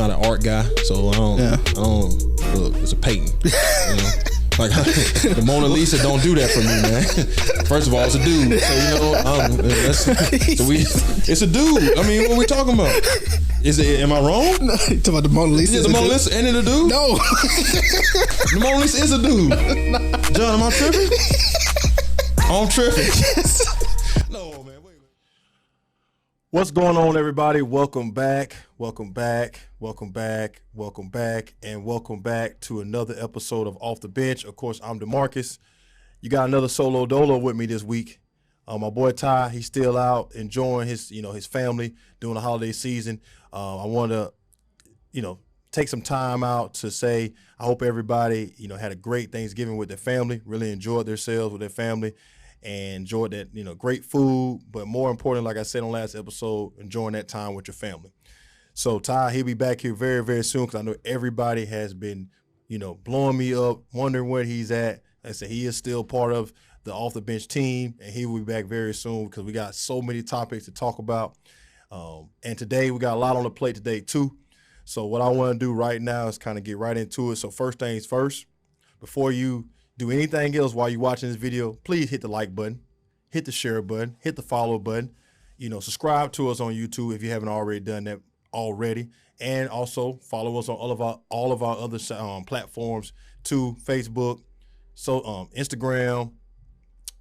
not an art guy, so I don't look. It's a painting. You know? Like the Mona Lisa don't do that for me, man. First of all, it's a dude, so it's a dude. I mean, what are we talking about? Am I wrong? No, you talking about the Mona Lisa? Is the Mona Lisa and it a dude? No. The Mona Lisa is a dude. John, am I tripping? I'm tripping. Yes. No, man. Wait. What's going on, everybody? Welcome back to another episode of Off the Bench. Of course, I'm DeMarcus. You got another solo dolo with me this week. My boy Ty, he's still out enjoying his family during the holiday season. I want to, take some time out to say I hope everybody, had a great Thanksgiving with their family, really enjoyed themselves with their family, and enjoyed that, great food. But more important, like I said on last episode, enjoying that time with your family. So Ty, he'll be back here very, very soon because I know everybody has been, blowing me up, wondering where he's at. Like I said, he is still part of the Off the Bench team, and he will be back very soon because we got so many topics to talk about. And today we got a lot on the plate today too. So what I want to do right now is kind of get right into it. So first things first, before you do anything else while you're watching this video, please hit the like button, hit the share button, hit the follow button. Subscribe to us on YouTube if you haven't already done that already, and also follow us on all of our other platforms too: Facebook, Instagram,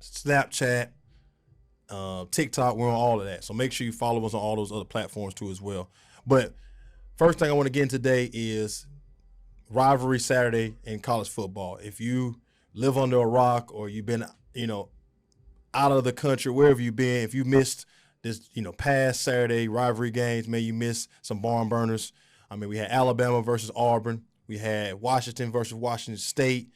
Snapchat, TikTok. We're on all of that, so make sure you follow us on all those other platforms too as well. But first thing I want to get into today is Rivalry Saturday in college football. If you live under a rock or you've been, out of the country, wherever you've been, if you missed this, past Saturday rivalry games, maybe you missed some barn burners. I mean, we had Alabama versus Auburn. We had Washington versus Washington State.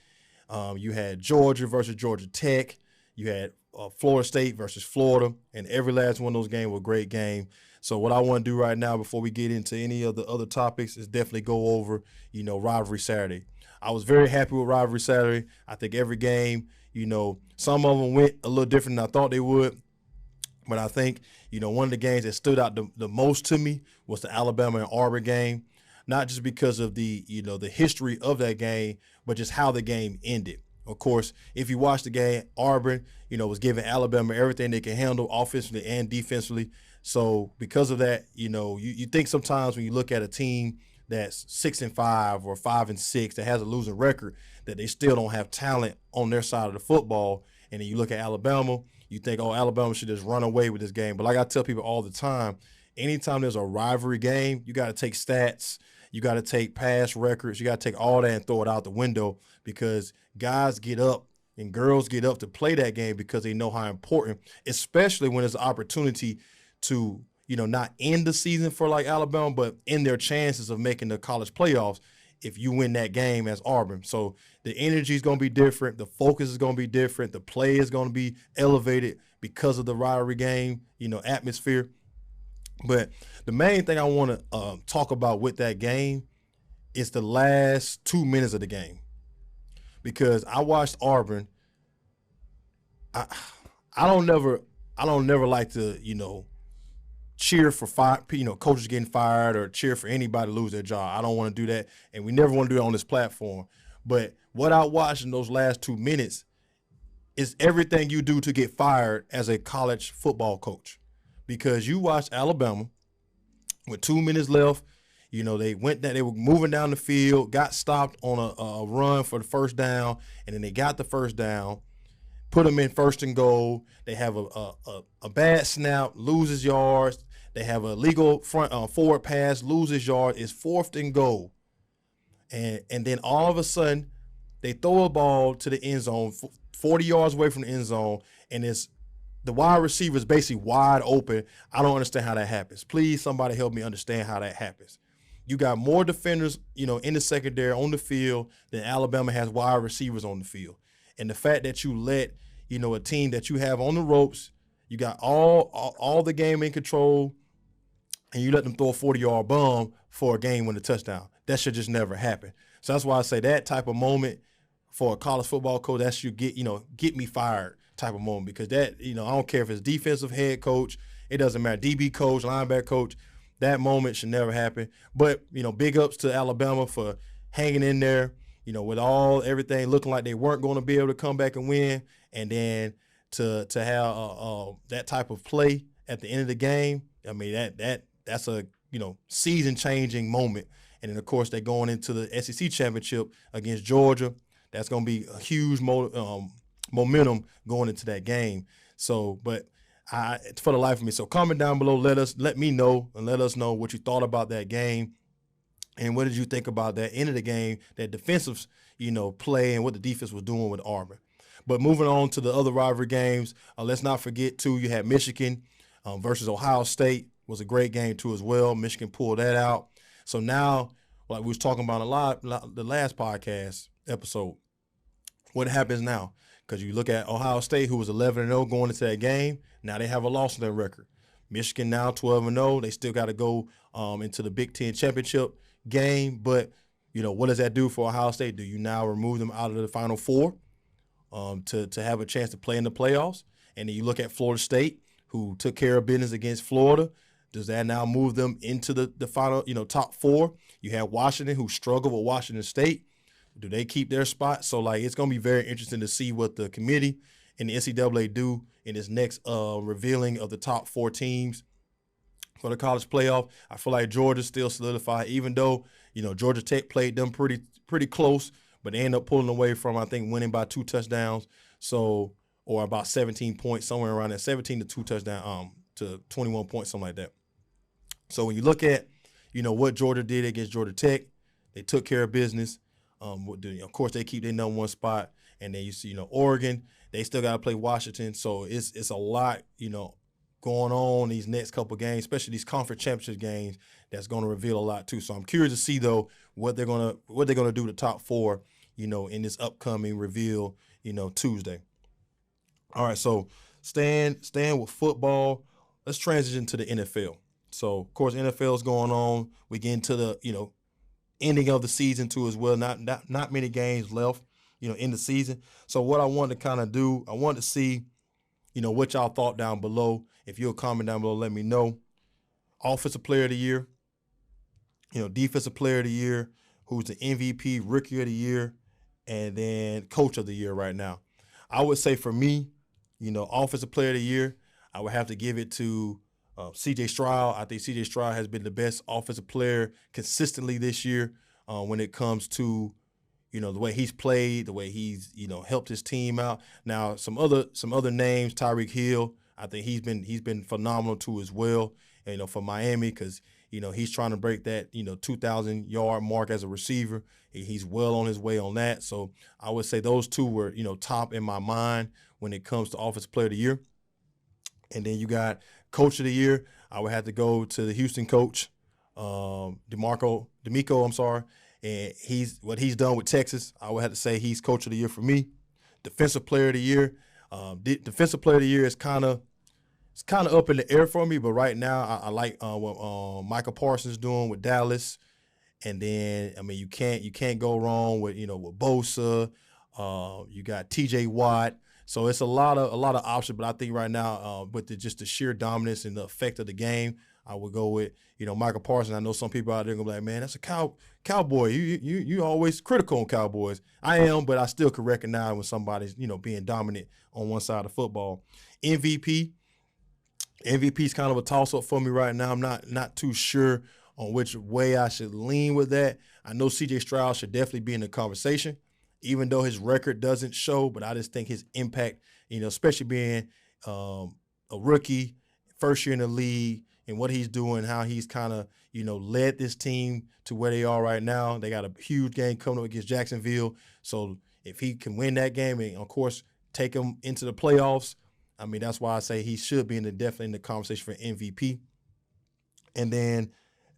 You had Georgia versus Georgia Tech. You had Florida State versus Florida. And every last one of those games was a great game. So what I want to do right now before we get into any of the other topics is definitely go over, Rivalry Saturday. I was very happy with Rivalry Saturday. I think every game, some of them went a little different than I thought they would. But I think, one of the games that stood out the most to me was the Alabama and Auburn game, not just because of the history of that game, but just how the game ended. Of course, if you watch the game, Auburn, was giving Alabama everything they can handle offensively and defensively. So because of that, you think sometimes when you look at a team that's 6-5 or 5-6 that has a losing record, that they still don't have talent on their side of the football. And then you look at Alabama, you think, oh, Alabama should just run away with this game. But like I tell people all the time, anytime there's a rivalry game, you got to take stats, you got to take past records, you got to take all that and throw it out the window, because guys get up and girls get up to play that game because they know how important, especially when there's an opportunity to, not end the season for like Alabama, but end their chances of making the college playoffs if you win that game as Auburn. So the energy is going to be different. The focus is going to be different. The play is going to be elevated because of the rivalry game, atmosphere. But the main thing I want to talk about with that game is the last 2 minutes of the game, because I watched Auburn. I don't never like to, cheer for coaches getting fired or cheer for anybody to lose their job. I don't want to do that, and we never want to do it on this platform. But what I watched in those last 2 minutes is everything you do to get fired as a college football coach, because you watched Alabama with 2 minutes left. They were moving down the field, got stopped on a run for the first down, and then they got the first down, put them in first and goal. They have a bad snap, loses yards. They have a legal forward pass, loses yards. It's 4th and goal. And then all of a sudden, they throw a ball to the end zone, 40 yards away from the end zone, and the wide receiver is basically wide open. I don't understand how that happens. Please, somebody help me understand how that happens. You got more defenders, in the secondary on the field than Alabama has wide receivers on the field. And the fact that you let, a team that you have on the ropes, you got all the game in control, and you let them throw a 40-yard bomb for a game-winning touchdown. That should just never happen. So that's why I say that type of moment for a college football coach, that should get me fired type of moment, because that, I don't care if it's defensive head coach, it doesn't matter, DB coach, linebacker coach, that moment should never happen. But, big ups to Alabama for hanging in there, with everything looking like they weren't going to be able to come back and win. And then to have that type of play at the end of the game, I mean, that's a, season-changing moment. And then, of course, they're going into the SEC championship against Georgia. That's going to be a huge momentum going into that game. So, but it's for the life of me. So comment down below, let me know and let us know what you thought about that game and what did you think about that end of the game, that defensive, play and what the defense was doing with Auburn. But moving on to the other rivalry games, let's not forget too, you had Michigan versus Ohio State. Was a great game too as well. Michigan pulled that out. So now, like we was talking about a lot the last podcast episode, what happens now? Because you look at Ohio State, who was 11-0 going into that game. Now they have a loss in their record. Michigan now 12-0. They still got to go into the Big Ten championship game. But, what does that do for Ohio State? Do you now remove them out of the Final Four to have a chance to play in the playoffs? And then you look at Florida State, who took care of business against Florida. Does that now move them into the final, top four? You have Washington, who struggled with Washington State. Do they keep their spot? So, it's going to be very interesting to see what the committee and the NCAA do in this next revealing of the top 4 teams for the college playoff. I feel like Georgia's still solidified, even though, Georgia Tech played them pretty close, but they end up pulling away from, I think, winning by 2 touchdowns. So, or about 17 points, somewhere around that, 17 to 2 touchdowns to 21 points, something like that. So when you look at, what Georgia did against Georgia Tech, they took care of business. Of course, they keep their number 1 spot. And then you see, Oregon, they still got to play Washington. So it's a lot, going on these next couple games, especially these conference championship games. That's going to reveal a lot too. So I'm curious to see though what they're gonna do to top 4, in this upcoming reveal, Tuesday. All right, so staying with football, let's transition to the NFL. So, of course, NFL is going on. We get into the, ending of the season too as well. Not many games left, in the season. So what I wanted to kind of do, I wanted to see, what y'all thought down below. If you'll comment down below, let me know. Offensive Player of the Year, Defensive Player of the Year, who's the MVP, Rookie of the Year, and then Coach of the Year right now. I would say for me, Offensive Player of the Year, I would have to give it to C.J. Stroud. I think C.J. Stroud has been the best offensive player consistently this year when it comes to, the way he's played, the way he's, helped his team out. Now, some other names, Tyreek Hill, I think he's been phenomenal too as well, for Miami because, he's trying to break that, 2,000-yard mark as a receiver. He's well on his way on that. So I would say those two were, top in my mind when it comes to Offensive Player of the Year. And then you got Coach of the Year. I would have to go to the Houston coach, D'Amico. And what he's done with Texas. I would have to say he's Coach of the Year for me. Defensive Player of the Year. Defensive Player of the Year is kind of up in the air for me, but right now I like what Michael Parsons doing with Dallas. And then you can't go wrong with with Bosa. You got T.J. Watt. So it's a lot of options, but I think right now, with just the sheer dominance and the effect of the game, I would go with Michael Parsons. I know some people out there gonna be like, man, that's a cowboy. You always critical on Cowboys. I am, but I still can recognize when somebody's being dominant on one side of football. MVP is kind of a toss up for me right now. I'm not too sure on which way I should lean with that. I know C.J. Stroud should definitely be in the conversation, even though his record doesn't show, but I just think his impact, especially being a rookie, first year in the league, and what he's doing, how he's kind of, led this team to where they are right now. They got a huge game coming up against Jacksonville. So if he can win that game and, of course, take them into the playoffs, that's why I say he should be definitely in the conversation for MVP. And then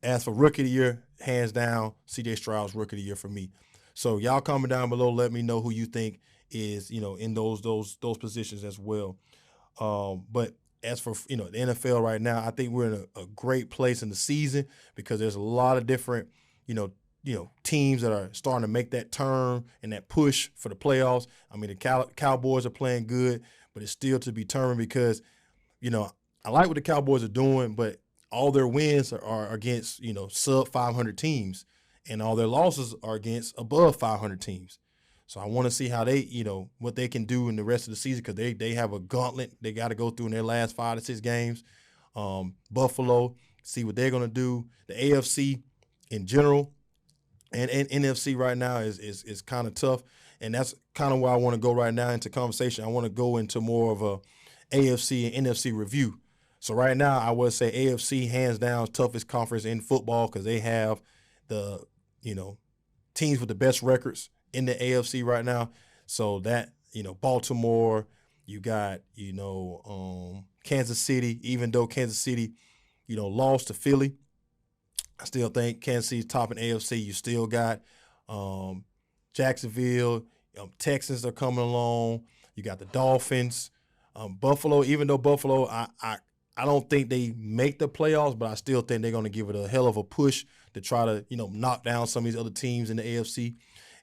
as for Rookie of the Year, hands down, C.J. Stroud's Rookie of the Year for me. So y'all comment down below. Let me know who you think is, in those positions as well. But as for, the NFL right now, I think we're in a great place in the season because there's a lot of different, teams that are starting to make that turn and that push for the playoffs. The Cowboys are playing good, but it's still to be determined because, I like what the Cowboys are doing, but all their wins are against, sub 500 teams, and all their losses are against above 500 teams. So I want to see how they, what they can do in the rest of the season, because they have a gauntlet they got to go through in their last 5 to 6 games. Buffalo, see what they're going to do. The AFC in general and NFC right now is kind of tough, and that's kind of where I want to go right now into conversation. I want to go into more of a AFC and NFC review. So right now, I would say AFC hands down toughest conference in football, because they have the teams with the best records in the AFC right now. So that, Baltimore, you got, Kansas City, even though Kansas City, lost to Philly, I still think Kansas City's top in AFC. You still got Jacksonville, Texans are coming along. You got the Dolphins, Buffalo. Even though Buffalo, I don't think they make the playoffs, but I still think they're going to give it a hell of a push to try to, knock down some of these other teams in the AFC.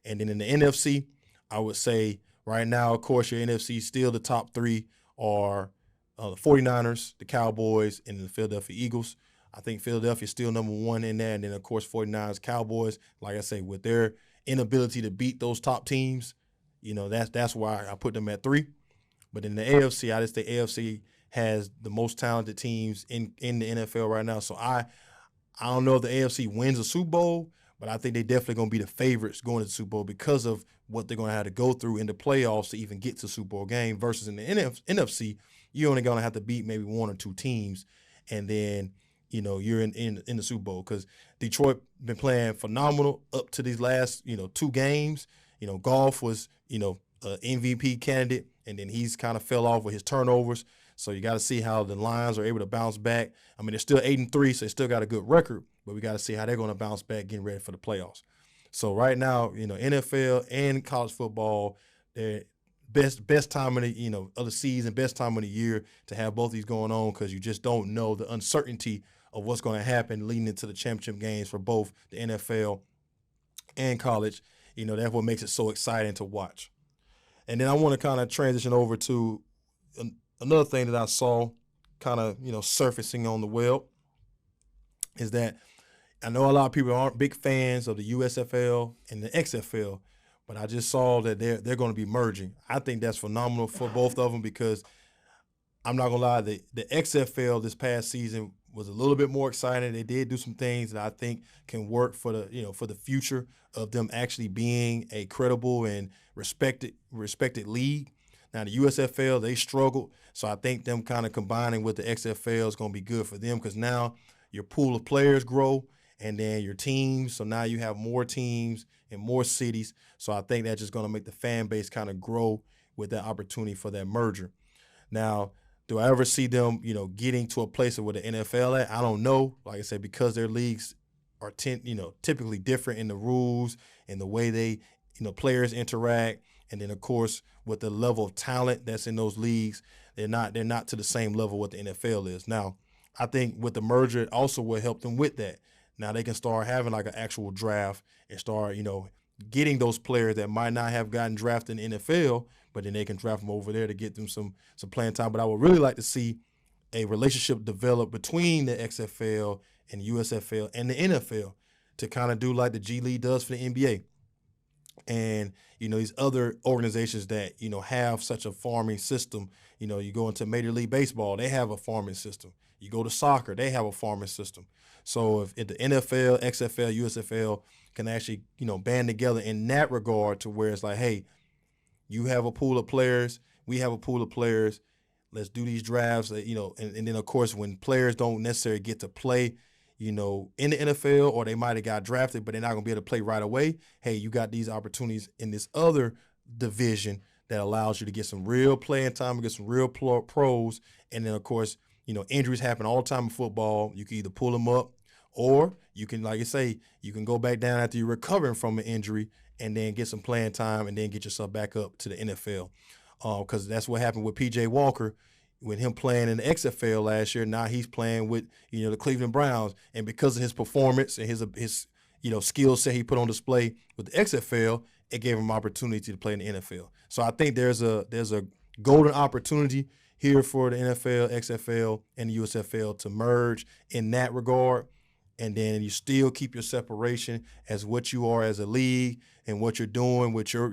And then in the NFC, I would say right now, of course, your NFC still the top 3 are the 49ers, the Cowboys, and the Philadelphia Eagles. I think Philadelphia is still number 1 in there. And then, of course, 49ers, Cowboys, like I say, with their inability to beat those top teams, that's why I put them at 3. But in the AFC, I just think AFC has the most talented teams in the NFL right now. So I don't know if the AFC wins a Super Bowl, but I think they definitely going to be the favorites going to the Super Bowl because of what they're going to have to go through in the playoffs to even get to the Super Bowl game, versus in the NFC, you're only going to have to beat maybe 1 or 2 teams, and then you're in the Super Bowl, because Detroit been playing phenomenal up to these last 2 games. Goff was an MVP candidate, and then he's kind of fell off with his turnovers. So you got to see how the Lions are able to bounce back. I mean, they're still 8-3, so they still got a good record, but we got to see how they're going to bounce back getting ready for the playoffs. So right now, NFL and college football, they're best time of the of the season, best time of the year to have both these going on, because you just don't know the uncertainty of what's going to happen leading into the championship games for both the NFL and college. That's what makes it so exciting to watch. And then I want to kind of transition over to another thing that I saw kind of, surfacing on the web, is that I know a lot of people aren't big fans of the USFL and the XFL, but I just saw that they're going to be merging. I think that's phenomenal for both of them, because I'm not going to lie, the XFL this past season was a little bit more exciting. They did do some things that I think can work for the future of them actually being a credible and respected league. Now, the USFL, they struggled, so I think them kind of combining with the XFL is going to be good for them, because now your pool of players grow, and then your teams, so now you have more teams in more cities. So I think that's just going to make the fan base kind of grow with that opportunity for that merger. Now, do I ever see them, getting to a place where the NFL at? I don't know. Like I said, because their leagues are typically different in the rules and the way they, players interact. And then, of course, with the level of talent that's in those leagues, they're not to the same level what the NFL is. Now, I think with the merger, it also will help them with that. Now they can start having like an actual draft and start, getting those players that might not have gotten drafted in the NFL, but then they can draft them over there to get them some playing time. But I would really like to see a relationship develop between the XFL and USFL and the NFL to kind of do like the G League does for the NBA. And, these other organizations that, have such a farming system. You go into Major League Baseball, they have a farming system. You go to soccer, they have a farming system. So if the NFL, XFL, USFL can actually, band together in that regard to where it's like, hey, you have a pool of players, we have a pool of players, let's do these drafts, and then, of course, when players don't necessarily get to play, in the NFL, or they might have got drafted, but they're not going to be able to play right away. Hey, you got these opportunities in this other division that allows you to get some real playing time, get some real pros. And then, of course, injuries happen all the time in football. You can either pull them up, or you can, like I say, you can go back down after you're recovering from an injury and then get some playing time and then get yourself back up to the NFL. Because that's what happened with P.J. Walker. With him playing in the XFL last year, now he's playing with, the Cleveland Browns. And because of his performance and his skill set he put on display with the XFL, it gave him opportunity to play in the NFL. So I think there's a golden opportunity here for the NFL, XFL, and the USFL to merge in that regard. And then you still keep your separation as what you are as a league and what you're doing with your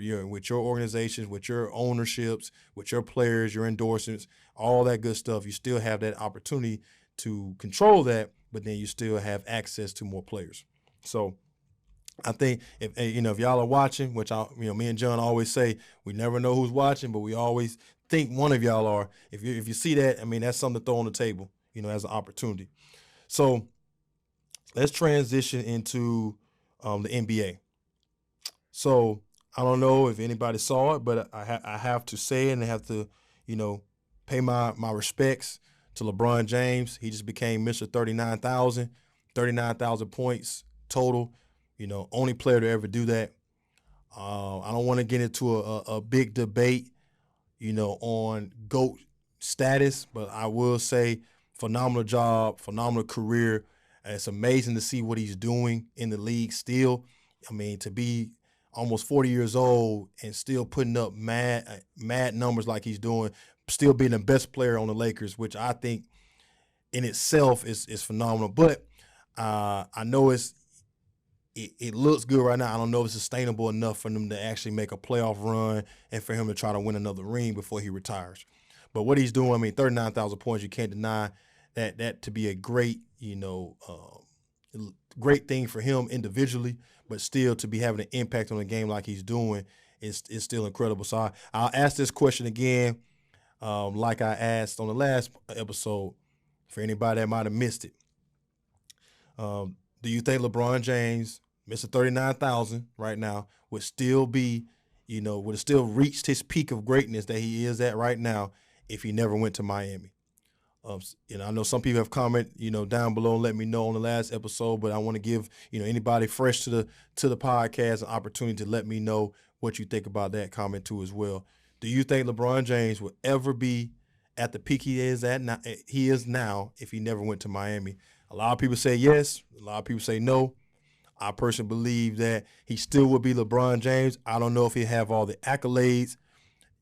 organizations, with your ownerships, with your players, your endorsements, all that good stuff. You still have that opportunity to control that, but then you still have access to more players. So I think if y'all are watching, which me and John always say, we never know who's watching, but we always think one of y'all are. If you see that, I mean, that's something to throw on the table, as an opportunity. So let's transition into the NBA. So I don't know if anybody saw it, but I have to say it and I have to, pay my respects to LeBron James. He just became Mr. 39,000 points total. Only player to ever do that. I don't want to get into a big debate, on GOAT status, but I will say phenomenal job, phenomenal career. And it's amazing to see what he's doing in the league still. I mean, to be almost 40 years old and still putting up mad numbers like he's doing, still being the best player on the Lakers, which I think in itself is phenomenal. But I know it looks good right now. I don't know if it's sustainable enough for them to actually make a playoff run and for him to try to win another ring before he retires. But what he's doing, I mean, 39,000 points, you can't deny that to be a great, great thing for him individually, but still to be having an impact on the game like he's doing is still incredible. So I'll ask this question again, like I asked on the last episode, for anybody that might have missed it. Do you think LeBron James, Mr. 39,000 right now, would still be, would have still reached his peak of greatness that he is at right now if he never went to Miami? I know some people have commented, down below and let me know on the last episode, but I want to give, anybody fresh to the podcast an opportunity to let me know what you think about that comment too as well. Do you think LeBron James will ever be at the peak he is now if he never went to Miami? A lot of people say yes. A lot of people say no. I personally believe that he still would be LeBron James. I don't know if he'll have all the accolades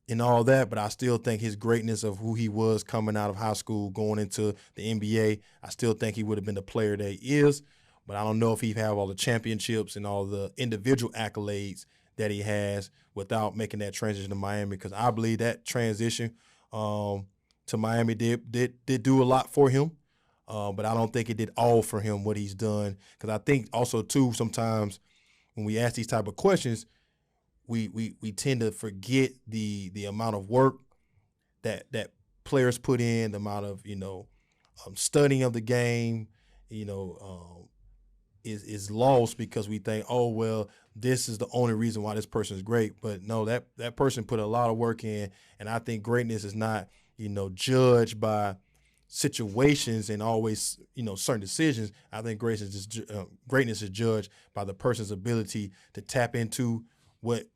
and all that, but I still think his greatness of who he was coming out of high school, going into the NBA, I still think he would have been the player that he is. But I don't know if he'd have all the championships and all the individual accolades that he has without making that transition to Miami, because I believe that transition to Miami did do a lot for him. But I don't think it did all for him what he's done, because I think also too sometimes when we ask these type of questions, we tend to forget the amount of work that players put in, the amount of studying of the game, is lost because we think, oh well, this is the only reason why this person is great. But no, that person put a lot of work in, and I think greatness is not judged by situations and always certain decisions. I think greatness is judged by the person's ability to tap into what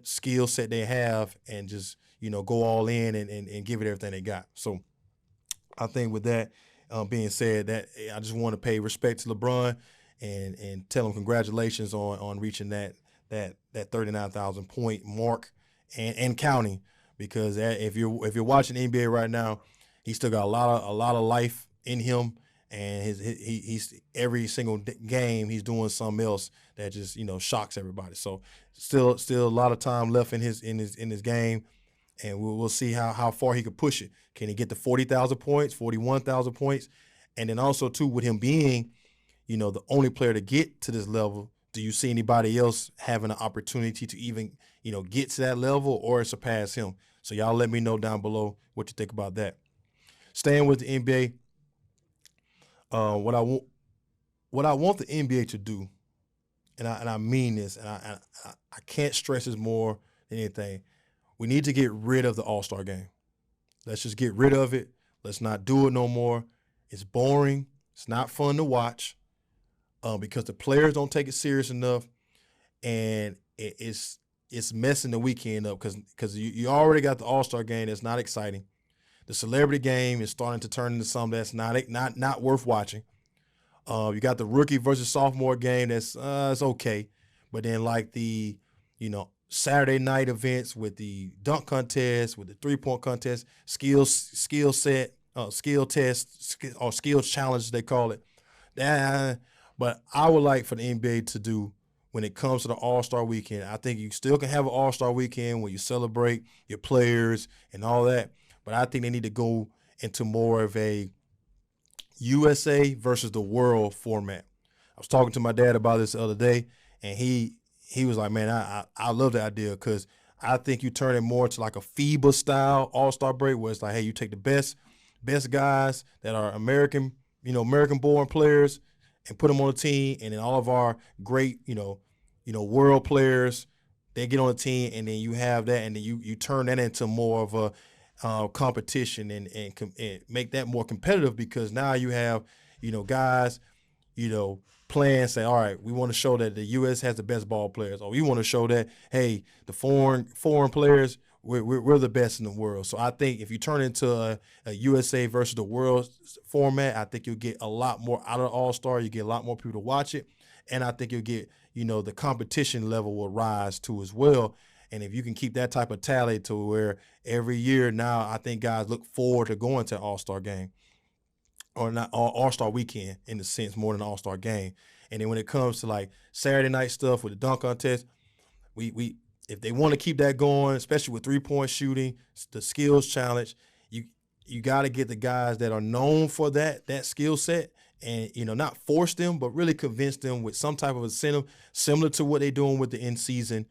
skill set they have and just go all in and give it everything they got. So I think with that being said, that I just want to pay respect to LeBron and tell him congratulations on reaching that 39,000 point mark and counting, because if you're watching the NBA right now, he's still got a lot of life in him, and he's every single game he's doing something else that just shocks everybody. So still a lot of time left in his game, and we'll see how far he could push it. Can he get to 40,000 points, 41,000 points, and then also too with him being the only player to get to this level, do you see anybody else having an opportunity to even get to that level or surpass him? So y'all let me know down below what you think about that. Staying with the NBA, what I want the NBA to do, and I mean this, and I can't stress this more than anything. We need to get rid of the All-Star game. Let's just get rid of it. Let's not do it no more. It's boring. It's not fun to watch because the players don't take it serious enough, and it's messing the weekend up because you already got the All-Star game that's not exciting. The celebrity game is starting to turn into something that's not worth watching. You got the rookie versus sophomore game that's it's okay, but then like the Saturday night events with the dunk contest, with the 3-point contest, skill test, or skills challenge they call it. But I would like for the NBA to do, when it comes to the All-Star Weekend, I think you still can have an All-Star Weekend where you celebrate your players and all that, but I think they need to go into more of a USA versus the world format. I was talking to my dad about this the other day, and he was like, man, I love the idea, because I think you turn it more to like a FIBA style All-Star break, where it's like, hey, you take the best guys that are American born players and put them on the team, and then all of our great, world players, they get on the team, and then you have that, and then you turn that into more of a competition and make that more competitive, because now you have, guys, playing, say, all right, we want to show that the U.S. has the best ball players, or we want to show that, hey, the foreign players, we're the best in the world. So I think if you turn into a USA versus the world format, I think you'll get a lot more out of the All-Star. You get a lot more people to watch it, and I think you'll get, the competition level will rise too as well. And if you can keep that type of tally to where every year now, I think guys look forward to going to All-Star game, or not All-Star weekend in the sense, more than All-Star game. And then when it comes to like Saturday night stuff with the dunk contest, we if they want to keep that going, especially with 3-point shooting, the skills challenge, you got to get the guys that are known for that skill set, and not force them, but really convince them with some type of incentive, similar to what they're doing with the in-season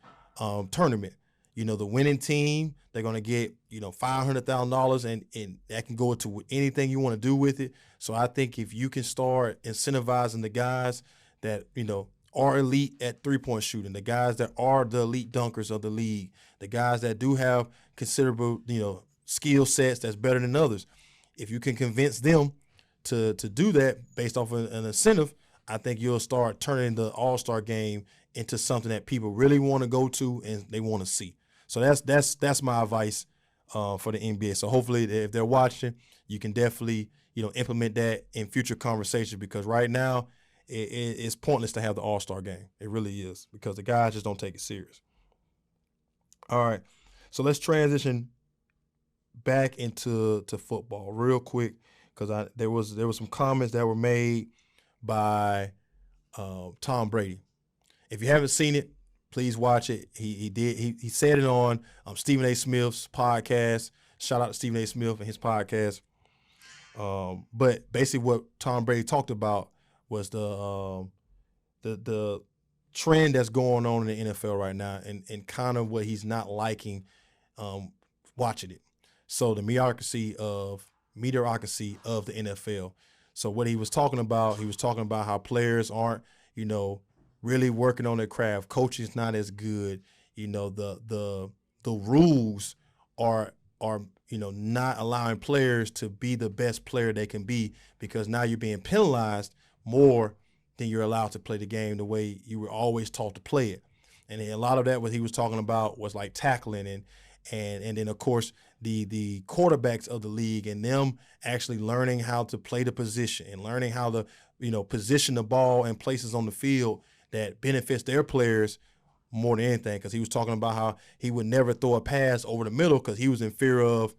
tournament. The winning team, they're going to get, $500,000, and that can go into anything you want to do with it. So I think if you can start incentivizing the guys that, are elite at 3-point shooting, the guys that are the elite dunkers of the league, the guys that do have considerable, skill sets that's better than others, if you can convince them to do that based off of an incentive, I think you'll start turning the All-Star game into something that people really want to go to and they want to see. So that's my advice for the NBA. So hopefully, if they're watching, you can definitely implement that in future conversations, because right now it's pointless to have the All-Star game. It really is, because the guys just don't take it serious. All right, so let's transition back into football real quick, because there was some comments that were made by Tom Brady. If you haven't seen it, please watch it. He said it on Stephen A. Smith's podcast. Shout out to Stephen A. Smith and his podcast. But basically, what Tom Brady talked about was the trend that's going on in the NFL right now, and kind of what he's not liking watching it. So the mediocrity of the NFL. So what he was talking about how players aren't, really working on their craft. Coaching's not as good. The rules are not allowing players to be the best player they can be, because now you're being penalized more than you're allowed to play the game the way you were always taught to play it. And a lot of that, what he was talking about, was like tackling and then of course the quarterbacks of the league, and them actually learning how to play the position and learning how to position the ball in places on the field that benefits their players more than anything. Because he was talking about how he would never throw a pass over the middle because he was in fear of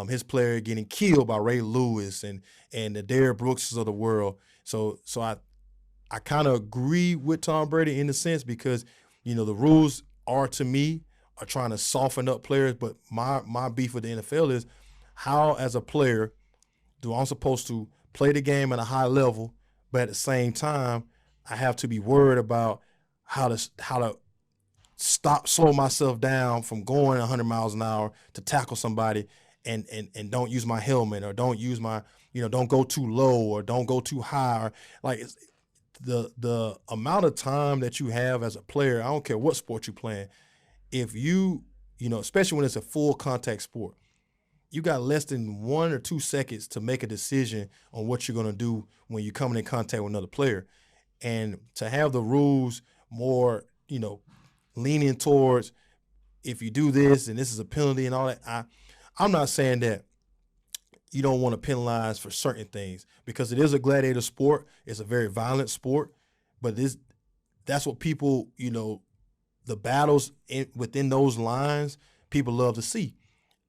his player getting killed by Ray Lewis and the Derrick Brookses of the world. So I kind of agree with Tom Brady in the sense, because the rules are trying to soften up players. But my beef with the NFL is, how as a player do I'm supposed to play the game at a high level, but at the same time I have to be worried about how to slow myself down from going 100 miles an hour to tackle somebody, and don't use my helmet, or don't use my don't go too low, or don't go too high, or like the amount of time that you have as a player. I don't care what sport you're playing. If especially when it's a full contact sport, you got less than 1 or 2 seconds to make a decision on what you're going to do when you're coming in contact with another player. And to have the rules more, leaning towards, if you do this and this is a penalty and all that, I'm not saying that you don't want to penalize for certain things, because it is a gladiator sport. It's a very violent sport, but that's what people, the battles within those lines, people love to see.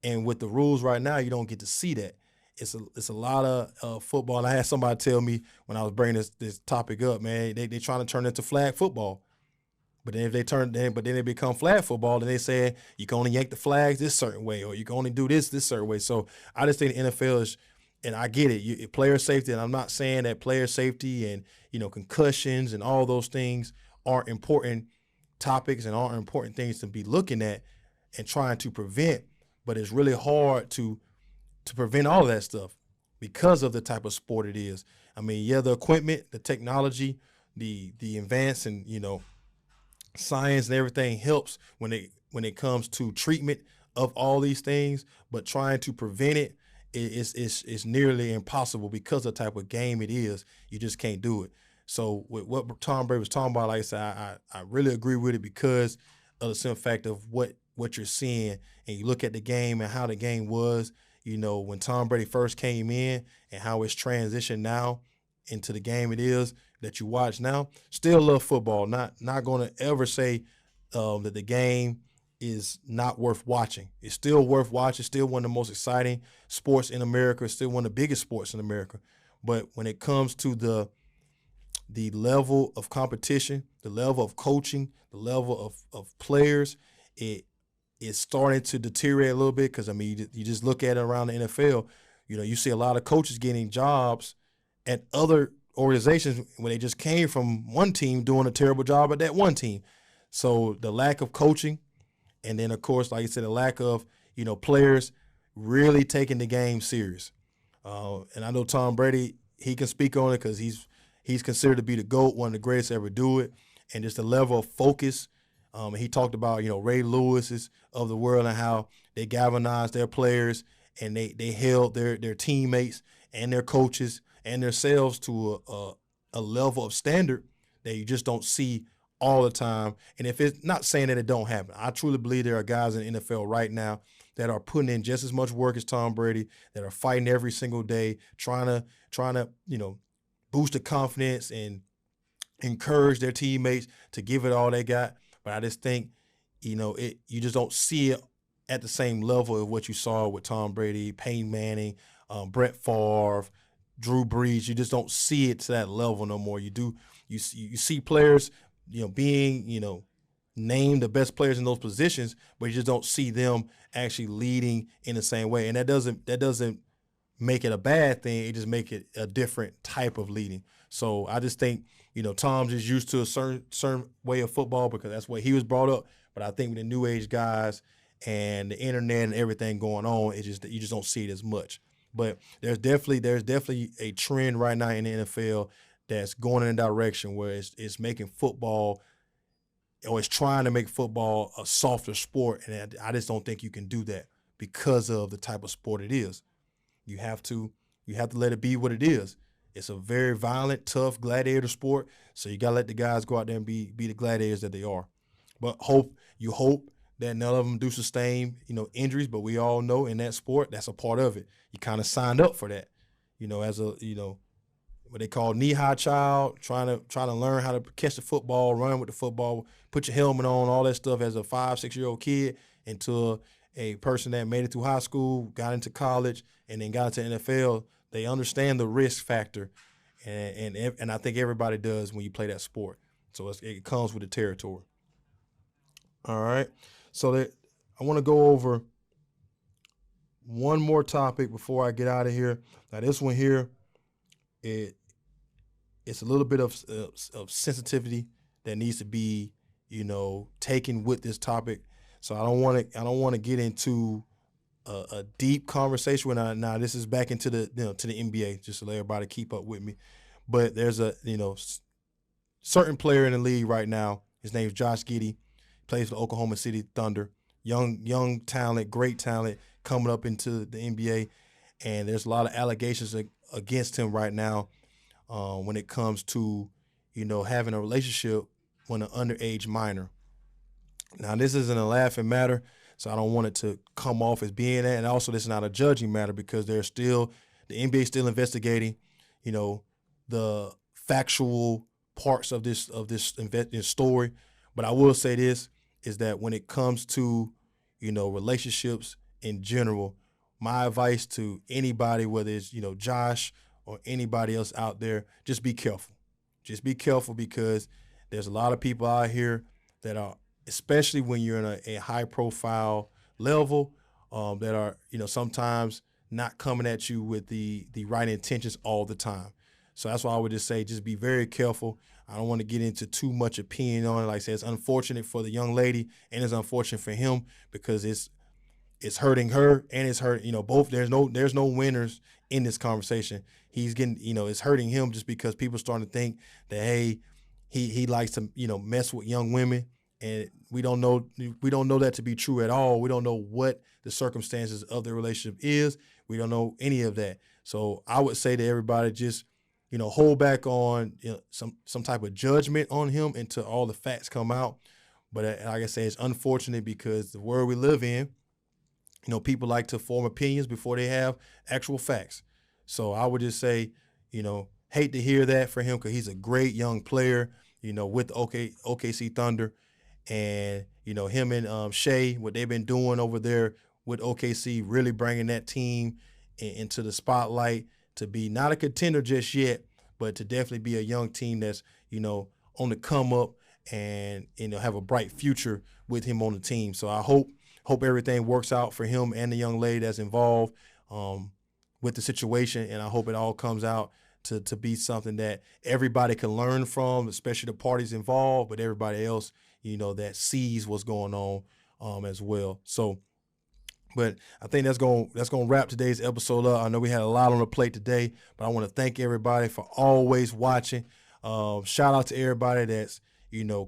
And with the rules right now, you don't get to see that. It's a lot of football. And I had somebody tell me when I was bringing this topic up, man, they trying to turn it into flag football. But then if they become flag football, then they say you can only yank the flags this certain way, or you can only do this certain way. So I just think the NFL is, and I get it, player safety, and I'm not saying that player safety and concussions and all those things aren't important topics and aren't important things to be looking at and trying to prevent. But it's really hard to prevent all of that stuff because of the type of sport it is. I mean, yeah, the equipment, the technology, the advance and science and everything helps when it comes to treatment of all these things, but trying to prevent it is nearly impossible because of the type of game it is. You just can't do it. So with what Tom Brady was talking about, like I said, I really agree with it because of the simple fact of what you're seeing, and you look at the game and how the game was, when Tom Brady first came in and how it's transitioned now into the game it is that you watch now. Still love football. Not going to ever say that the game is not worth watching. It's still worth watching. Still one of the most exciting sports in America. It's still one of the biggest sports in America. But when it comes to the level of competition, the level of coaching, the level of players, it is starting to deteriorate a little bit because, I mean, you just look at it around the NFL. You see a lot of coaches getting jobs at other organizations when they just came from one team doing a terrible job at that one team. So the lack of coaching, and then, of course, like you said, the lack of, players really taking the game serious. And I know Tom Brady, he can speak on it because he's considered to be the GOAT, one of the greatest to ever do it. And just the level of focus. He talked about, Ray Lewis's of the world and how they galvanized their players and they held their teammates and their coaches and themselves to a level of standard that you just don't see all the time. And if it's not saying that it don't happen, I truly believe there are guys in the NFL right now that are putting in just as much work as Tom Brady, that are fighting every single day, trying to boost the confidence and encourage their teammates to give it all they got. But I just think, you just don't see it at the same level of what you saw with Tom Brady, Peyton Manning, Brett Favre, Drew Brees. You just don't see it to that level no more. You see players, being, named the best players in those positions, but you just don't see them actually leading in the same way. And that doesn't make it a bad thing. It just make it a different type of leading. So I just think, Tom's just used to a certain way of football because that's what he was brought up. But I think with the new age guys and the internet and everything going on, you just don't see it as much. But there's definitely a trend right now in the NFL that's going in a direction where it's making football, or it's trying to make football a softer sport. And I just don't think you can do that because of the type of sport it is. You have to let it be what it is. It's a very violent, tough gladiator sport. So you gotta let the guys go out there and be the gladiators that they are. But you hope that none of them do sustain, injuries. But we all know in that sport, that's a part of it. You kind of signed up for that, as a, what they call knee-high child, trying to learn how to catch the football, run with the football, put your helmet on, all that stuff as a 5-6-year-old kid, until a person that made it through high school, got into college, and then got into NFL. They understand the risk factor, and I think everybody does when you play that sport. So it comes with the territory. All right. So I want to go over one more topic before I get out of here. Now this one here, it's a little bit of sensitivity that needs to be, taken with this topic. So I don't want to get into a deep conversation with now. This is back into the to the NBA, just to let everybody keep up with me. But there's a certain player in the league right now. His name's Josh Giddey. Plays for Oklahoma City Thunder. Young talent, great talent coming up into the NBA, and there's a lot of allegations against him right now when it comes to having a relationship with an underage minor. Now this isn't a laughing matter, so I don't want it to come off as being that, and also this is not a judging matter because the NBA is still investigating, the factual parts of this story. But I will say this: is that when it comes to, relationships in general, my advice to anybody, whether it's, Josh or anybody else out there, just be careful. Just be careful because there's a lot of people out here that are, especially when you're in a high profile level, that are, sometimes not coming at you with the right intentions all the time. So that's why I would just say, just be very careful. I don't want to get into too much opinion on it. Like I said, it's unfortunate for the young lady and it's unfortunate for him because it's hurting her and it's hurt, both. There's no winners in this conversation. He's getting, it's hurting him just because people starting to think that, hey, he likes to, mess with young women. And we don't know that to be true at all. We don't know what the circumstances of the relationship is. We don't know any of that. So I would say to everybody, just, hold back on some type of judgment on him until all the facts come out. But like I say, it's unfortunate because the world we live in, people like to form opinions before they have actual facts. So I would just say, hate to hear that for him because he's a great young player, with OKC Thunder. And, him and Shea, what they've been doing over there with OKC, really bringing that team into the spotlight to be not a contender just yet, but to definitely be a young team that's, on the come up and, have a bright future with him on the team. So I hope everything works out for him and the young lady that's involved with the situation. And I hope it all comes out to be something that everybody can learn from, especially the parties involved, but everybody else, that sees what's going on as well. So, but I think that's going to wrap today's episode up. I know we had a lot on the plate today, but I want to thank everybody for always watching. Shout out to everybody that's,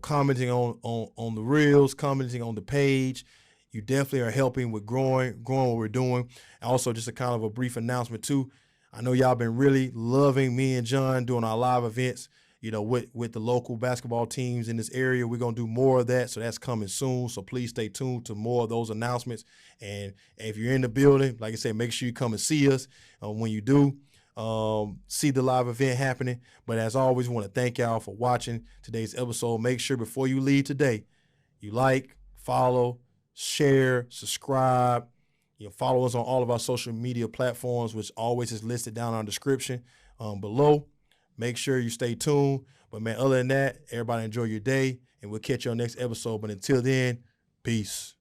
commenting on the reels, commenting on the page. You definitely are helping with growing what we're doing. And also just a kind of a brief announcement too. I know y'all been really loving me and John doing our live events, with the local basketball teams in this area. We're going to do more of that, so that's coming soon. So please stay tuned to more of those announcements. And if you're in the building, like I said, make sure you come and see us when you do see the live event happening. But as always, we want to thank y'all for watching today's episode. Make sure before you leave today, you like, follow, share, subscribe. Follow us on all of our social media platforms, which always is listed down in our description below. Make sure you stay tuned. But, man, other than that, everybody enjoy your day, and we'll catch you on the next episode. But until then, peace.